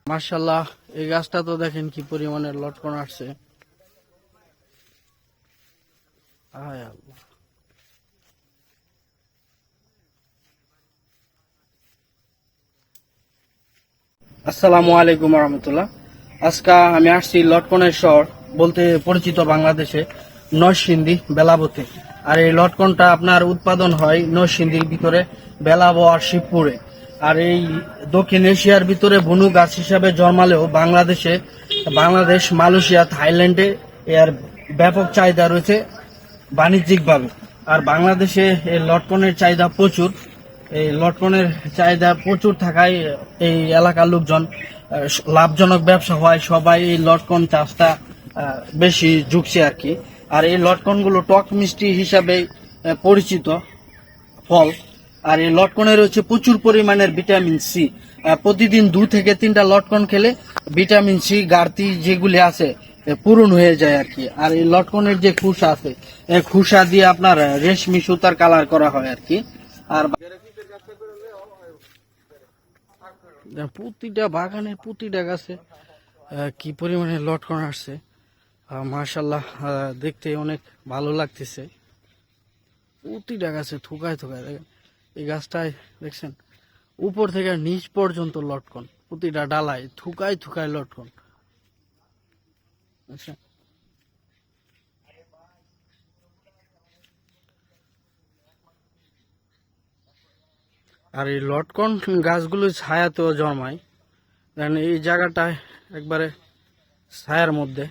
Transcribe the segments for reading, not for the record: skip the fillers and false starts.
মাশাআল্লাহ, এই গাছটা তো দেখেন কি পরিমাণে লটকন আসছে। আসসালামু আলাইকুম রহমতুল্লাহ। আজকে আমি আসছি লটকনের শহর বলতে পরিচিত বাংলাদেশে নরসিংদী বেলাবতে। আর এই লটকনটা আপনার উৎপাদন হয় নরসিংদীর ভিতরে বেলাবো আর শিবপুরে। আর এই দক্ষিণ এশিয়ার ভিতরে বনু গাছ হিসাবে জন্মালেও বাংলাদেশ, মালয়েশিয়া, থাইল্যান্ডে এর ব্যাপক চাহিদা রয়েছে বাণিজ্যিকভাবে। আর বাংলাদেশে এই লটকনের চাহিদা প্রচুর। এই লটকনের চাহিদা প্রচুর থাকায় এই এলাকার লোকজন লাভজনক ব্যবসা হয়, সবাই এই লটকন চাষটা বেশি ঝুঁকছে আর কি। আর এই লটকন গুলো টক মিষ্টি হিসাবে পরিচিত ফল। আর এই লটকনের হচ্ছে প্রচুর পরিমাণের ভিটামিন সি। প্রতিদিন 2 থেকে 3টা লটকন খেলে ভিটামিন সি ঘাটতি যেগুলি আছে পূরণ হয়ে যায় আর কি। আর এই লটকনের যে খুসা আছে, এই খুসা দিয়ে আপনার রেশমি সুতার কালার করা হয় আর কি। আর প্রতিটা বাগানের প্রতিটা গাছে কি পরিমাণে লটকন আসছে, মাশাআল্লাহ, দেখতে অনেক ভালো লাগতেছে। প্রতিটা গাছে থুকায় থুকায় দেখেন, এই গাছটায় দেখছেন উপর থেকে নিচ পর্যন্ত লটকন, প্রতিটা ডালায় থুকায় থুকায় লটকন। আচ্ছা, আর এই লটকন গাছগুলো ছায়াতেও জন্মায়। এই জায়গাটায় একবারে ছায়ার মধ্যে,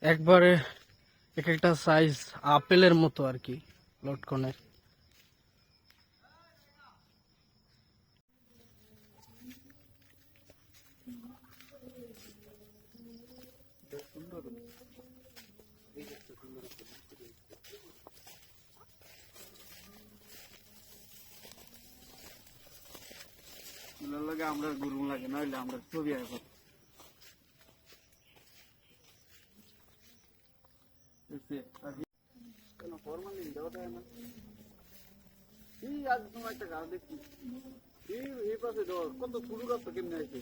একবারে এক একটা সাইজ আপেলের মতো আর কি লটকনের। আমরা গুরু লাগে নইলে আমরা ছবি আঁকব। একটা গাছ দেখছি এই পাশে কত ফুল গাছ তো কেমনে আছে।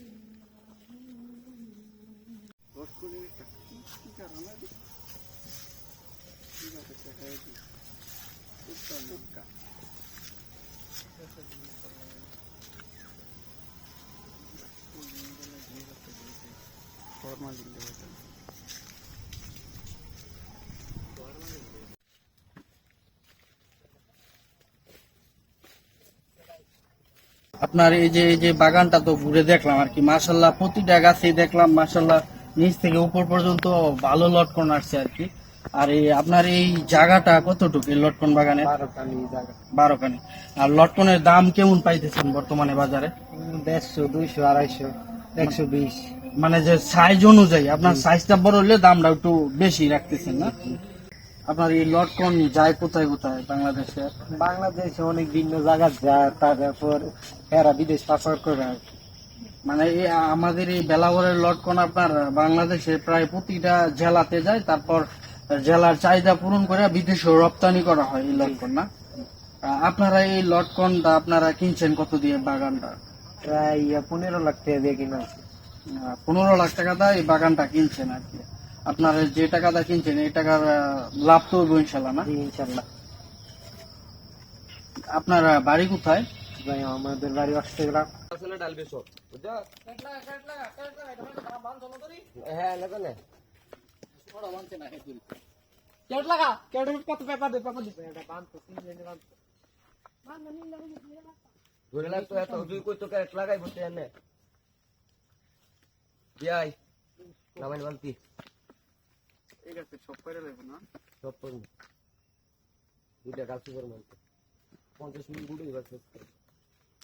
আপনার এই যে বাগানটা তো ঘুরে দেখলাম আর কি, মাশাআল্লাহ প্রতিটা গাছেই দেখলাম মাশাআল্লাহ নিচ থেকে উপর পর্যন্ত ভালো লটকন আসছে আর কি। আর এই আপনার এই জায়গাটা কতটুকু এই লটকন বাগানে? 12 কানি। আর লটকনের দাম কেমন পাইতেছেন বর্তমানে বাজারে? 150, 200, 250, 120। মানে যে সাইজ অনুযায়ী, আপনার সাইজটা বড় হলে দামটা একটু বেশি রাখতেছেন না? আপনার এই লটকন যায় কোথায় কোথায় বাংলাদেশে অনেক ভিন্ন জায়গা যায়, তারপর এরা বিদেশ পাচার করে। মানে আমাদের এই বেলাবরের লটকন আপনার বাংলাদেশে প্রায় প্রতিটা জেলাতে যায়, তারপর জেলার চাহিদা পূরণ করে বিদেশে রপ্তানি করা হয় এই লটকন না? আপনারা এই লটকনটা আপনারা কিনছেন কত দিয়ে বাগানটা? প্রায় 15 লাখ টাকা দিয়ে কিনা। 15 লাখ টাকা দিয়ে এই বাগানটা কিনছেন আর কি। আপনার যে টাকাটা কিনছেন এই টাকার লাভ তো হইব ইনশাল্লাহ না? ইনশাল্লাহ। আপনার বাড়ি কোথায়? ভাই আমাদের বাড়ি অষ্টগ্রাম।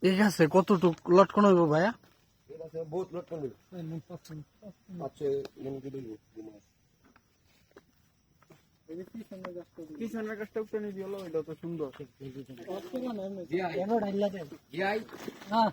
ঠিক আছে, কতটুক লটকন হইব ভাইয়া? বহুত লটকন পিছনের গাছটা উপরে নিয়ে দিল, এটা তো সুন্দর। হ্যাঁ